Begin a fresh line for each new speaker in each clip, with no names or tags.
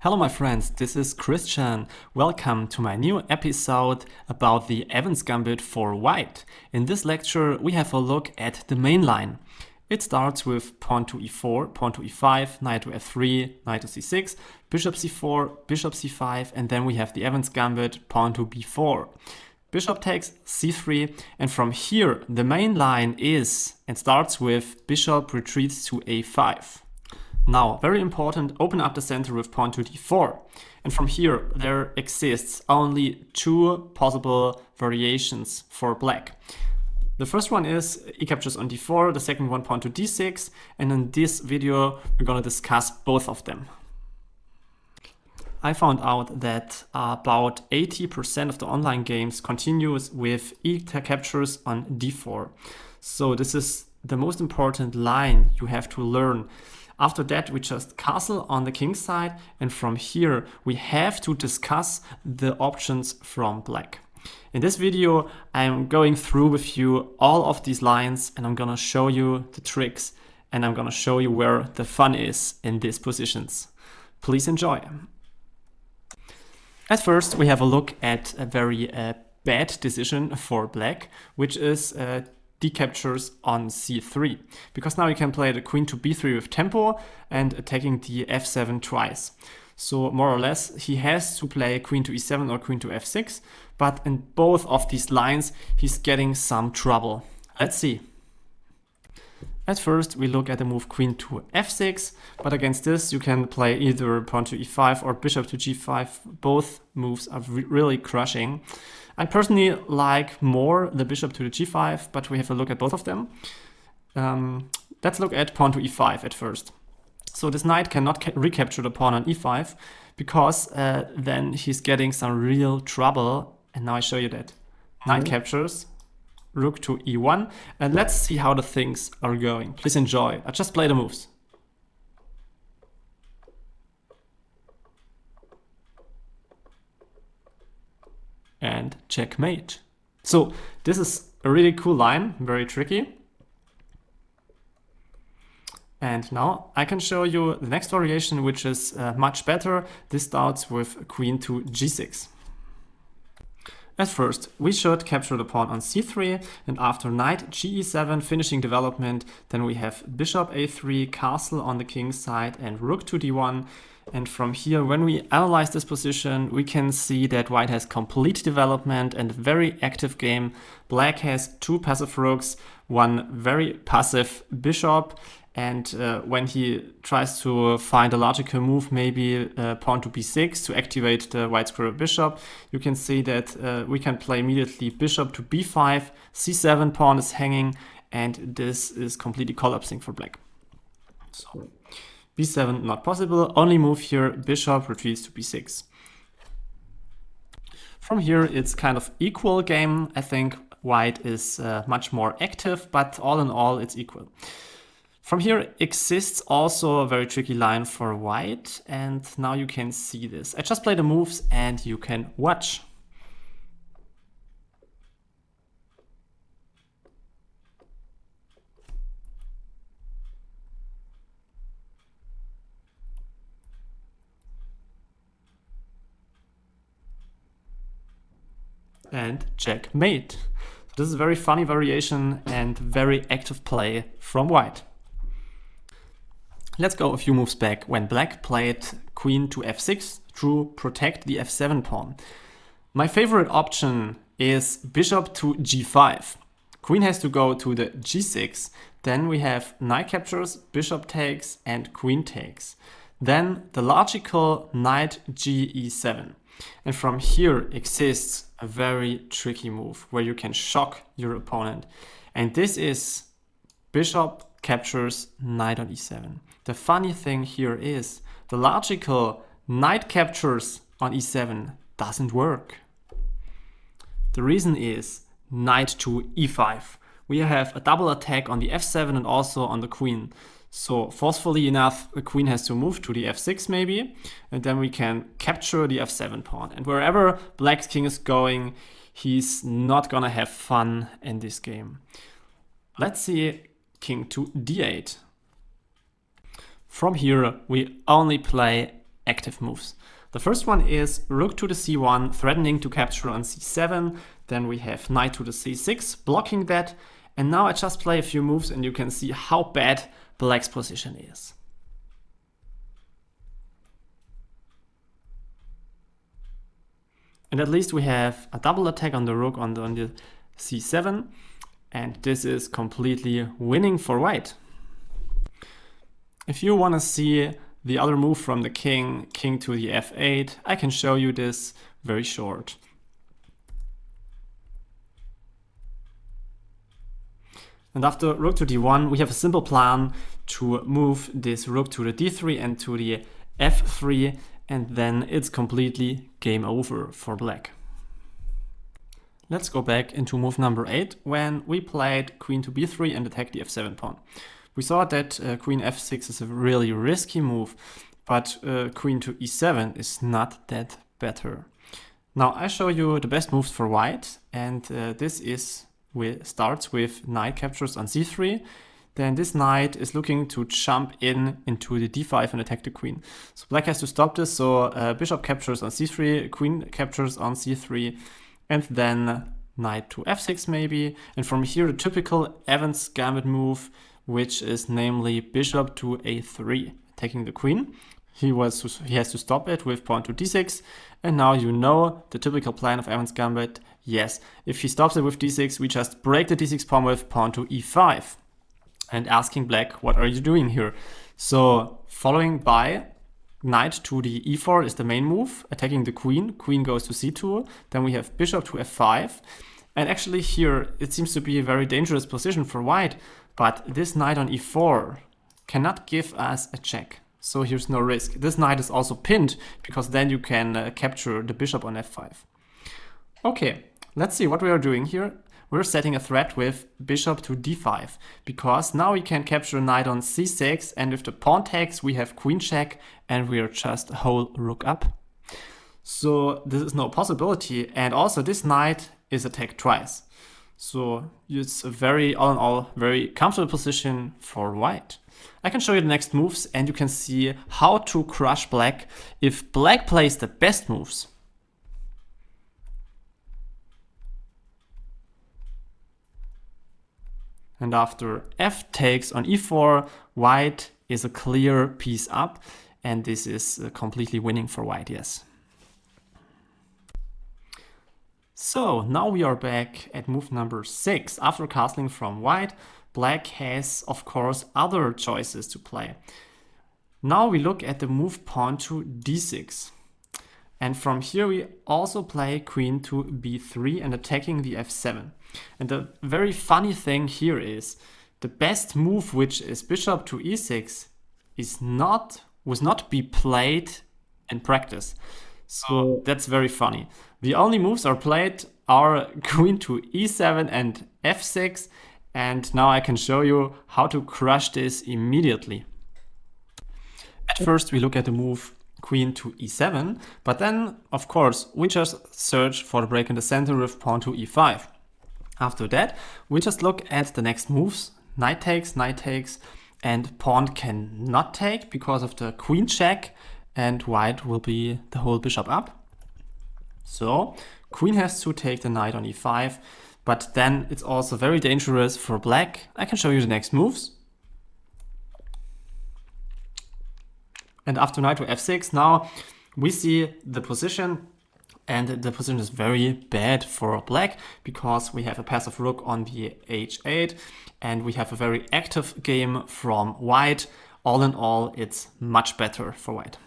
Hello my friends, this is Christian. Welcome to my new episode about the Evans Gambit for white. In this lecture we have a look at the main line. It starts with pawn to e4, pawn to e5, knight to f3, knight to c6, bishop c4, bishop c5, and then we have the Evans Gambit, pawn to b4. Bishop takes c3, and from here the main line is and starts with bishop retreats to a5. Now, very important, open up the center with pawn to d4. And from here, there exists only two possible variations for black. The first one is e captures on d4, the second one pawn to d6. And in this video, we're going to discuss both of them. I found out that about 80% of the online games continues with e captures on d4. So this is the most important line you have to learn. After that, we just castle on the king side, and from here we have to discuss the options from black. In this video, I'm going through with you all of these lines, and I'm gonna show you the tricks, and I'm gonna show you where the fun is in these positions. Please enjoy. At first, we have a look at a very bad decision for black, which is d captures on c3, because now you can play the queen to b3 with tempo and attacking the f7 twice. So more or less he has to play queen to e7 or queen to f6, but in both of these lines he's getting some trouble. Let's see. At first we look at the move queen to f6, but against this you can play either pawn to e5 or bishop to g5. Both moves are really crushing. I personally like more the bishop to the g5, but we have a look at both of them. Let's look at pawn to e5 at first. So this knight cannot recapture the pawn on e5 because then he's getting some real trouble. And now I show you that. Knight captures, rook to e1, and let's see how the things are going. Please enjoy. I just play the moves. And checkmate. So this is a really cool line, very tricky. And now I can show you the next variation, which is much better. This starts with queen to g6. At first, we should capture the pawn on c3, and after knight ge7 finishing development, then we have bishop a3, castle on the king's side, and rook to d1. And from here, when we analyze this position, we can see that white has complete development and a very active game. Black has two passive rooks, one very passive bishop, and when he tries to find a logical move, maybe pawn to b6 to activate the white square bishop, you can see that we can play immediately bishop to b5, c7 pawn is hanging, and this is completely collapsing for black. So b7 not possible, only move here, bishop retreats to b6. From here it's kind of equal game. I think white is much more active, but all in all it's equal. From here exists also a very tricky line for white, and now you can see this. I just play the moves and you can watch. And checkmate. This is a very funny variation and very active play from white. Let's go a few moves back when black played queen to f6 to protect the f7 pawn. My favorite option is bishop to g5. Queen has to go to the g6. Then we have knight captures, bishop takes, and queen takes. Then the logical knight ge7. And from here exists a very tricky move where you can shock your opponent. And this is bishop captures knight on e7. The funny thing here is the logical knight captures on e7 doesn't work. The reason is knight to e5. We have a double attack on the f7 and also on the queen. So forcefully enough, the queen has to move to the f6 maybe, and then we can capture the f7 pawn. And wherever black's king is going, he's not gonna have fun in this game. Let's see king to d8. From here, we only play active moves. The first one is rook to the c1, threatening to capture on c7. Then we have knight to the c6, blocking that. And now I just play a few moves and you can see how bad black's position is. And at least we have a double attack on the rook on the c7. And this is completely winning for white. If you want to see the other move from the king, king to the f8, I can show you this very short. And after rook to d1, we have a simple plan to move this rook to the d3 and to the f3, and then it's completely game over for black. Let's go back into move number 8, when we played queen to b3 and attacked the f7 pawn. We saw that queen f6 is a really risky move, but queen to e7 is not that better. Now I show you the best moves for white, and this starts with knight captures on c3. Then this knight is looking to jump into the d5 and attack the queen. So black has to stop this, so bishop captures on c3, queen captures on c3, and then knight to f6 maybe. And from here the typical Evans Gambit move, which is namely bishop to a3, attacking the queen. He has to stop it with pawn to d6, and now you know the typical plan of Evans Gambit. Yes, if he stops it with d6, we just break the d6 pawn with pawn to e5, and asking black, what are you doing here? So following by knight to the e4 is the main move, attacking the queen. Queen goes to c2, then we have bishop to f5, and actually here it seems to be a very dangerous position for white. But this knight on e4 cannot give us a check, so here's no risk. This knight is also pinned, because then you can capture the bishop on f5. Okay, let's see what we are doing here. We're setting a threat with bishop to d5, because now we can capture knight on c6, and if the pawn takes, we have queen check, and we are just a whole rook up. So this is no possibility, and also this knight is attacked twice. So it's a very, all in all, very comfortable position for white. I can show you the next moves and you can see how to crush black if black plays the best moves. And after f takes on e4, white is a clear piece up, and this is completely winning for white, yes. So now we are back at move number 6. After castling from white, black has, of course, other choices to play. Now we look at the move pawn to d6. And from here we also play queen to b3 and attacking the f7. And the very funny thing here is the best move, which is bishop to e6, was not be played in practice. So that's very funny. The only moves are played are queen to e7 and f6, and now I can show you how to crush this immediately. At first we look at the move queen to e7, but then of course we just search for the break in the center with pawn to e5. After that we just look at the next moves, knight takes, and pawn cannot take because of the queen check, and white will be the whole bishop up. So queen has to take the knight on e5, but then it's also very dangerous for black. I can show you the next moves. And after knight to f6, now we see the position, and the position is very bad for black because we have a passive rook on the h8 and we have a very active game from white. All in all, it's much better for white.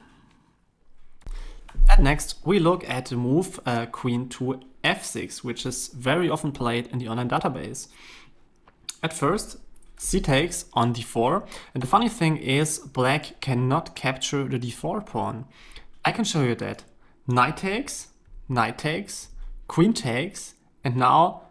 And next we look at the move queen to f6, which is very often played in the online database. At first c takes on d4, and the funny thing is black cannot capture the d4 pawn. I can show you that. Knight takes, queen takes, and now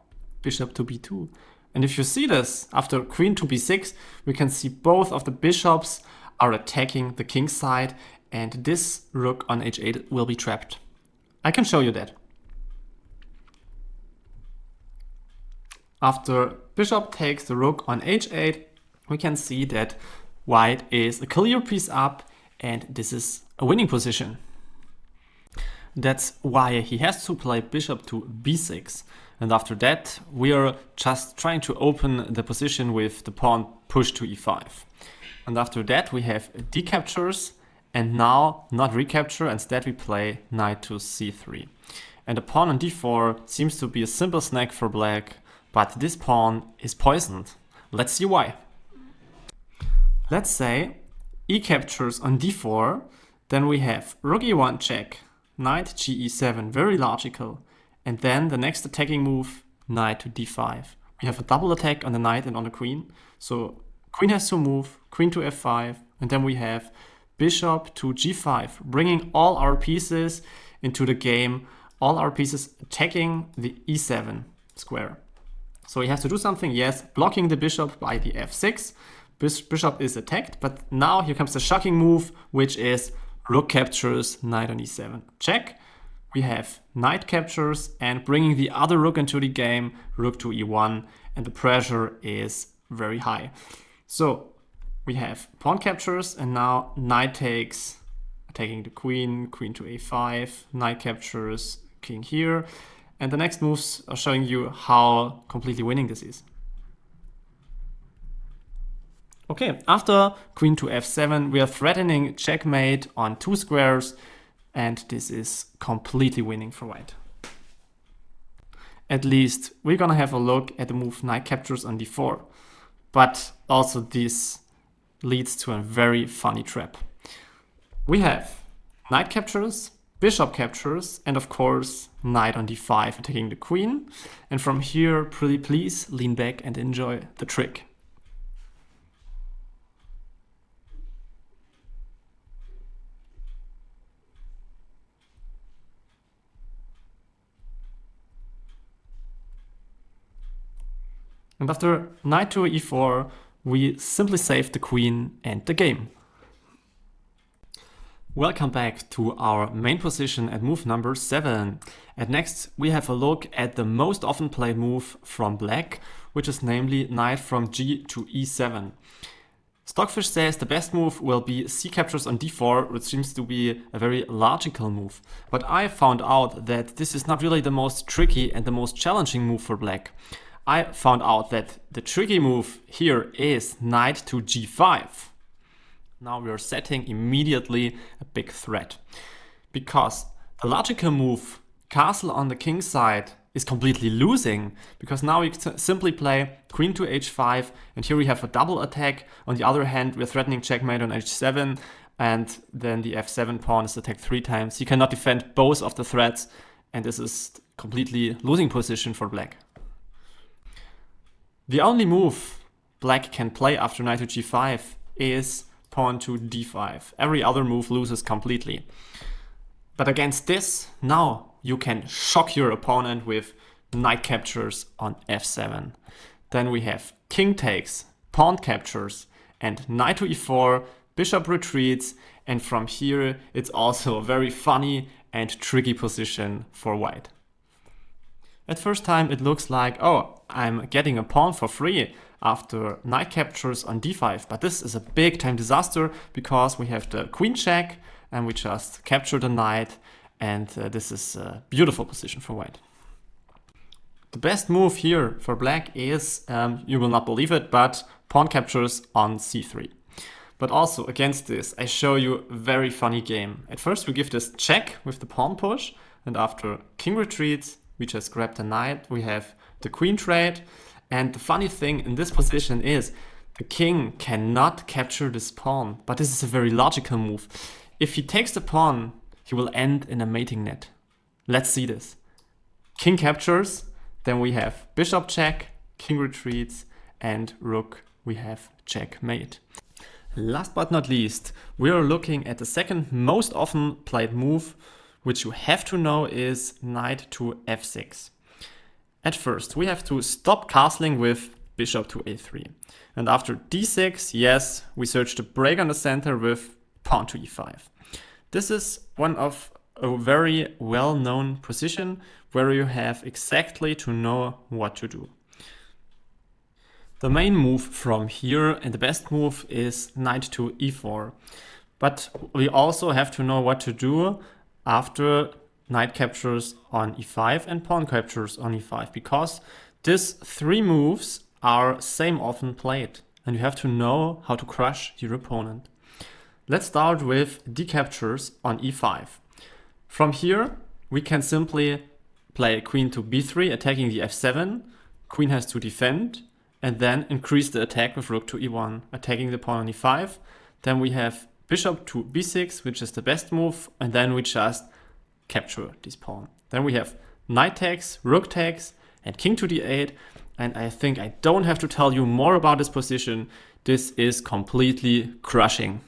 bishop to b2. And if you see this, after queen to b6, we can see both of the bishops are attacking the king side, and this rook on h8 will be trapped. I can show you that. After bishop takes the rook on h8, we can see that white is a clear piece up, and this is a winning position. That's why he has to play bishop to b6. And after that, we are just trying to open the position with the pawn pushed to e5. And after that, we have d captures, and now not recapture, instead we play knight to c3. And the pawn on d4 seems to be a simple snack for black, but this pawn is poisoned. Let's see why. Let's say e captures on d4, then we have rook e1 check, knight ge7, very logical. And then the next attacking move, knight to d5. We have a double attack on the knight and on the queen. So queen has to move, queen to f5, and then we have bishop to g5, bringing all our pieces into the game, all our pieces attacking the e7 square. So he has to do something, yes, blocking the bishop by the f6. Bishop is attacked, but now here comes the shocking move, which is rook captures, knight on e7, check. We have knight captures and bringing the other rook into the game, rook to e1, and the pressure is very high. So we have pawn captures, and now knight takes, attacking the queen, queen to a5, knight captures, king here. And the next moves are showing you how completely winning this is. Okay, after queen to f7, we are threatening checkmate on 2 squares, and this is completely winning for white. At least we're gonna have a look at the move knight captures on d4. But also this leads to a very funny trap. We have knight captures, bishop captures, and of course knight on d5 attacking the queen. And from here, pretty please lean back and enjoy the trick. And after knight to e4, we simply save the queen and the game. Welcome back to our main position at move number 7. And next we have a look at the most often played move from black, which is namely knight from g to e7. Stockfish says the best move will be c captures on d4, which seems to be a very logical move. But I found out that this is not really the most tricky and the most challenging move for black. I found out that the tricky move here is knight to g5. Now we are setting immediately a big threat, because the logical move castle on the king side is completely losing, because now we simply play queen to h5, and here we have a double attack. On the other hand, we're threatening checkmate on h7, and then the f7 pawn is attacked 3 times. You cannot defend both of the threats, and this is completely losing position for black. The only move black can play after knight to g5 is pawn to d5. Every other move loses completely. But against this, now you can shock your opponent with knight captures on f7. Then we have king takes, pawn captures, and knight to e4, bishop retreats, and from here it's also a very funny and tricky position for white. At first time it looks like, oh, I'm getting a pawn for free after knight captures on d5, but this is a big time disaster because we have the queen check and we just capture the knight, and this is a beautiful position for white. The best move here for black is, you will not believe it, but pawn captures on c3. But also against this, I show you a very funny game. At first we give this check with the pawn push, and after king retreats, we just grab the knight, we have the queen trade, and the funny thing in this position is the king cannot capture this pawn, but this is a very logical move. If he takes the pawn, he will end in a mating net. Let's see this. King captures, then we have bishop check, king retreats, and rook, we have checkmate. Last but not least, we are looking at the second most often played move, which you have to know is knight to f6. At first, we have to stop castling with bishop to a3. And after d6, yes, we search the break on the center with pawn to e5. This is one of a very well-known position where you have exactly to know what to do. The main move from here and the best move is knight to e4. But we also have to know what to do after knight captures on e5 and pawn captures on e5, because these three moves are same often played and you have to know how to crush your opponent. Let's start with d captures on e5. From here we can simply play queen to b3, attacking the f7. Queen has to defend and then increase the attack with rook to e1, attacking the pawn on e5. Then we have bishop to b6, which is the best move, and then we just capture this pawn. Then we have knight takes, rook takes, and king to d8. And I think I don't have to tell you more about this position. This is completely crushing.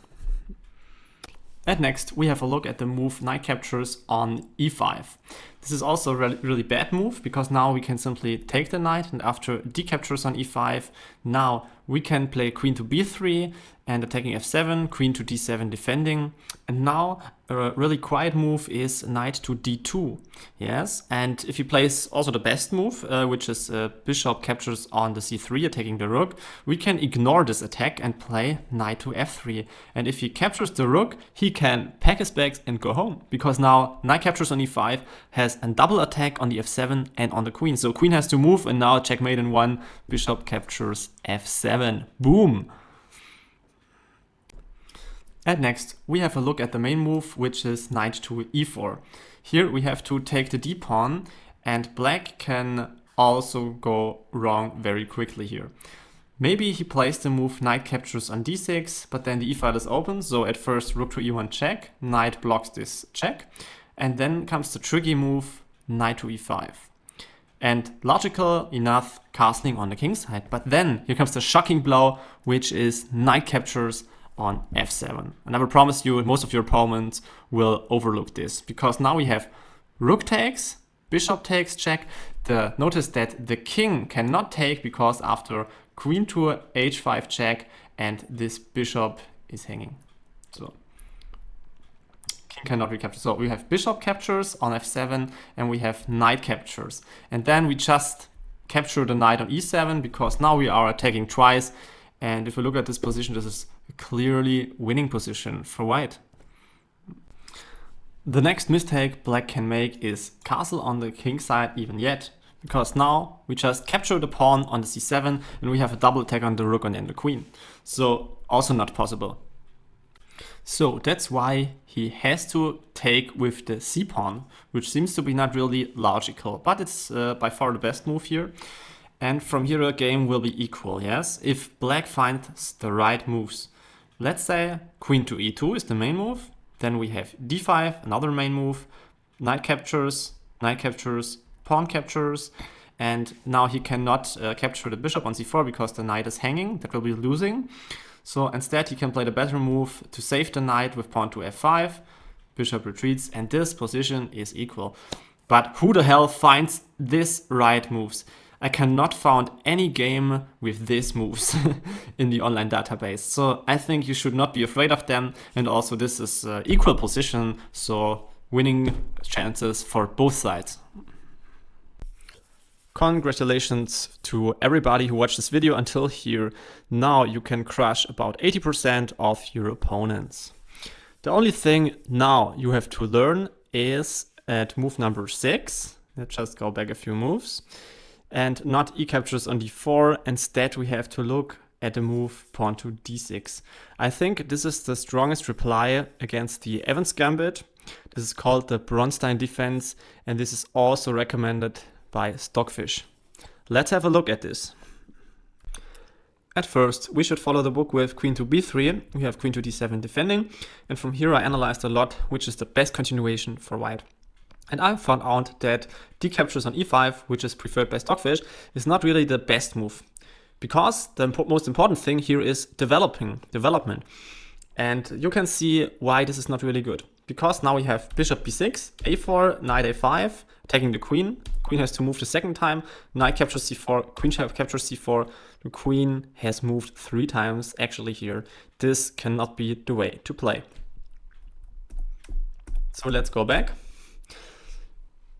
And next we have a look at the move knight captures on e5. This is also a really bad move, because now we can simply take the knight, and after d captures on e5, now we can play queen to b3 and attacking f7, queen to d7 defending. And now a really quiet move is knight to d2. Yes, and if he plays also the best move, which is bishop captures on the c3, attacking the rook, we can ignore this attack and play knight to f3. And if he captures the rook, he can pack his bags and go home, because now knight captures on e5 has a double attack on the f7 and on the queen. So queen has to move, and now checkmate in one, bishop captures f7. Boom! And next we have a look at the main move, which is knight to e4. Here we have to take the d-pawn, and black can also go wrong very quickly here. Maybe he plays the move knight captures on d6, but then the e-file is open, so at first rook to e1 check, knight blocks this check, and then comes the tricky move knight to e5. And logical enough, castling on the king side, but then here comes the shocking blow, which is knight captures on f7. And I will promise you most of your opponents will overlook this, because now we have rook takes, bishop takes check. Notice that the king cannot take, because after queen to h5 check and this bishop is hanging. So king cannot recapture. So we have bishop captures on f7 and we have knight captures. And then we just capture the knight on e7, because now we are attacking twice. And if we look at this position, this is a clearly winning position for white. The next mistake black can make is castle on the king side even yet, because now we just capture the pawn on the c7 and we have a double attack on the rook and then the queen. So also not possible. So that's why he has to take with the c-pawn, which seems to be not really logical, but it's by far the best move here. And from here the game will be equal, yes, if black finds the right moves. Let's say queen to e2 is the main move, then we have d5, another main move, knight captures, pawn captures, and now he cannot capture the bishop on c4 because the knight is hanging, that will be losing. So instead he can play the better move to save the knight with pawn to f5, bishop retreats, and this position is equal. But who the hell finds this right moves? I cannot find any game with these moves in the online database. So I think you should not be afraid of them. And also this is equal position, so winning chances for both sides. Congratulations to everybody who watched this video until here. Now you can crush about 80% of your opponents. The only thing now you have to learn is at move number 6. Let's just go back a few moves. And not e captures on d4. Instead we have to look at the move pawn to d6. I think this is the strongest reply against the Evans Gambit. This is called the Bronstein defense, and this is also recommended by Stockfish. Let's have a look at this. At first we should follow the book with queen to b3. We have queen to d7 defending, and from here I analyzed a lot which is the best continuation for white. And I found out that d captures on e5, which is preferred by Stockfish, is not really the best move. Because the most important thing here is development. And you can see why this is not really good. Because now we have bishop b6, a4, knight a5, attacking the queen. Queen has to move the second time. Knight captures c4, queen captures c4. The queen has moved 3 times actually here. This cannot be the way to play. So let's go back.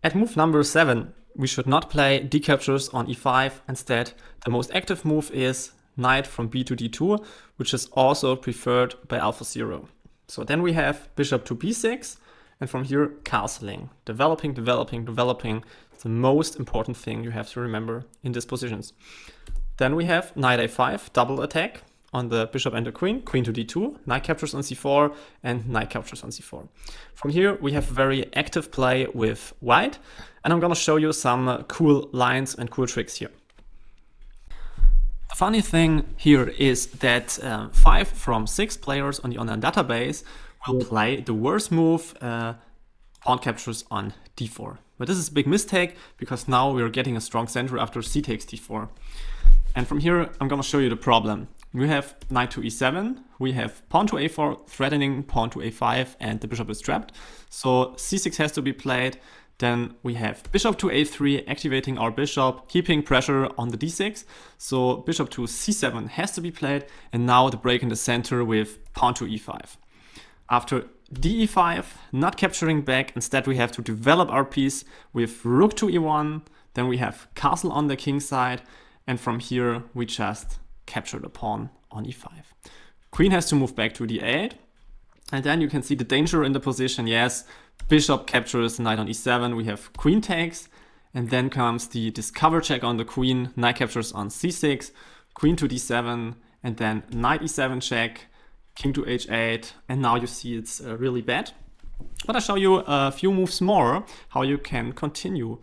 At move number 7, we should not play d captures on e5. Instead, the most active move is knight from b to d2, which is also preferred by AlphaZero. So then we have bishop to b6, and from here castling, developing. It's the most important thing you have to remember in these positions. Then we have knight a5, double attack on the bishop and the queen, queen to d2, knight captures on c4, and knight captures on c4. From here we have very active play with white, and I'm gonna show you some cool lines and cool tricks here. The funny thing here is that 5 from 6 players on the online database will play the worst move, pawn captures on d4. But this is a big mistake, because now we're getting a strong center after c takes d4. And from here, I'm gonna show you the problem. We have knight to e7, we have pawn to a4, threatening pawn to a5, and the bishop is trapped. So c6 has to be played. Then we have bishop to a3, activating our bishop, keeping pressure on the d6. So bishop to c7 has to be played, and now the break in the center with pawn to e5. After de5, not capturing back, instead we have to develop our piece with rook to e1, then we have castle on the king side, and from here we just capture the pawn on e5. Queen has to move back to d8, and then you can see the danger in the position. Yes, bishop captures knight on e7, we have queen takes, and then comes the discover check on the queen, knight captures on c6, queen to d7, and then knight e7 check, king to h8, and now you see it's really bad. But I'll show you a few moves more, how you can continue.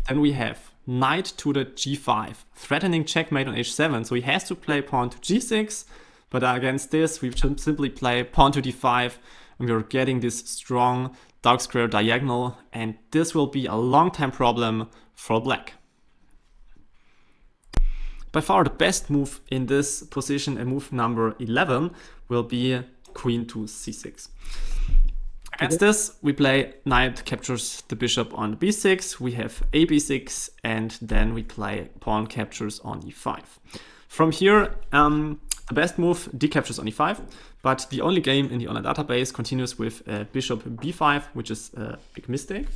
Then we have knight to the g5, threatening checkmate on h7, so he has to play pawn to g6, but against this we simply play pawn to d5, and we're getting this strong dark square diagonal, and this will be a long-time problem for black. By far the best move in this position, and move number 11, will be queen to c6. Against this, we play knight captures the bishop on b6, we have a b6, and then we play pawn captures on e5. From here, the best move, d captures on e5, but the only game in the online database continues with bishop b5, which is a big mistake,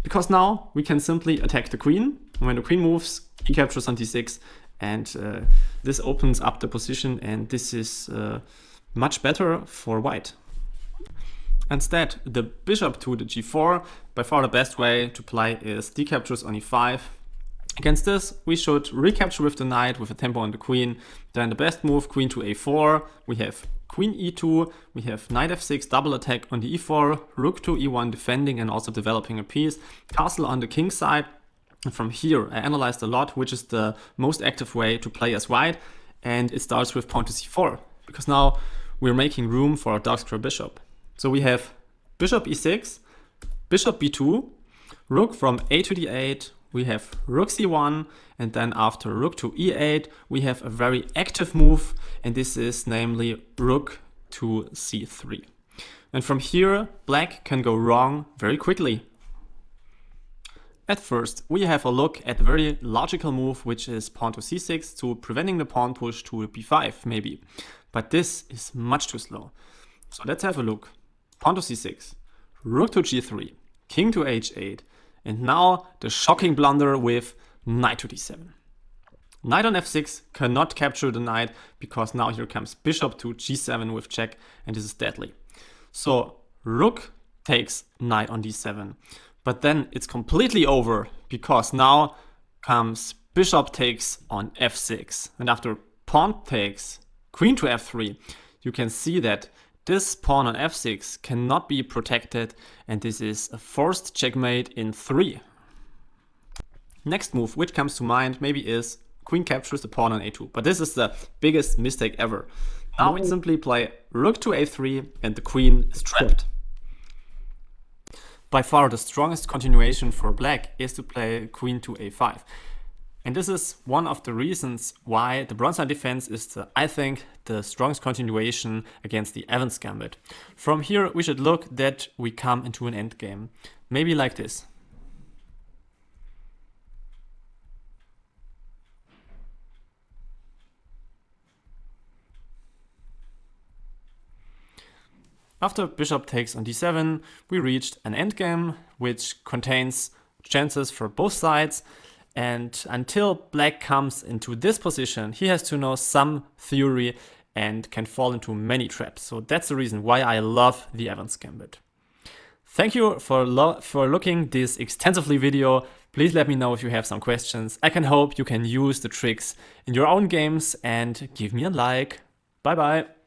because now we can simply attack the queen. When the queen moves, e captures on d6, and this opens up the position, and this is much better for white. Instead, the bishop to the g4, by far the best way to play is d captures on e5. Against this, we should recapture with the knight with a tempo on the queen. Then the best move, queen to a4, we have queen e2, we have knight f6, double attack on the e4, rook to e1, defending and also developing a piece, castle on the king side. And from here, I analyzed a lot which is the most active way to play as white, and it starts with pawn to c4, because now we're making room for our dark square bishop. So we have bishop e6, bishop b2, rook from a to d8, we have rook c1, and then after rook to e8, we have a very active move, and this is namely rook to c3. And from here, black can go wrong very quickly. At first, we have a look at a very logical move, which is pawn to c6, to preventing the pawn push to b5 maybe. But this is much too slow. So let's have a look. Pawn to c6, rook to g3, king to h8, and now the shocking blunder with knight to d7. Knight on f6 cannot capture the knight, because now here comes bishop to g7 with check, and this is deadly. So rook takes knight on d7, but then it's completely over, because now comes bishop takes on f6, and after pawn takes queen to f3, you can see that this pawn on f6 cannot be protected, and this is a forced checkmate in 3. Next move which comes to mind maybe is queen captures the pawn on a2, but this is the biggest mistake ever. Now we simply play rook to a3, and the queen is trapped. By far the strongest continuation for black is to play queen to a5. And this is one of the reasons why the bronze knight defense is, I think, the strongest continuation against the Evans Gambit. From here, we should look that we come into an endgame. Maybe like this. After bishop takes on d7, we reached an endgame, which contains chances for both sides. And until black comes into this position, he has to know some theory and can fall into many traps. So that's the reason why I love the Evans Gambit. Thank you for looking this extensively video. Please let me know if you have some questions. I can hope you can use the tricks in your own games and give me a like. Bye bye.